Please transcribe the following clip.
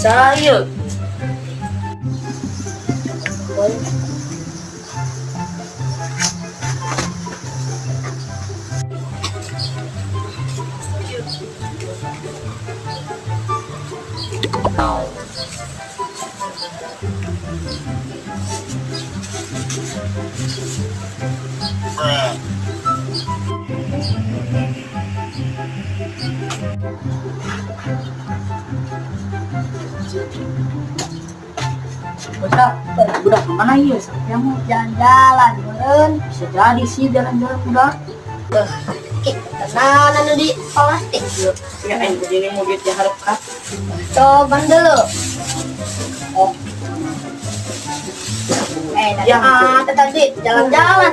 Sayur. Bocah, budak kemana ya? Sampai mau jalan-jalan, meren. Bisa jadi sih jalan-jalan budak. Tenang anu di plastik. Ya, ini begini mau duit diharap kah? Coba dulu. Oh, Tadi jalan-jalan.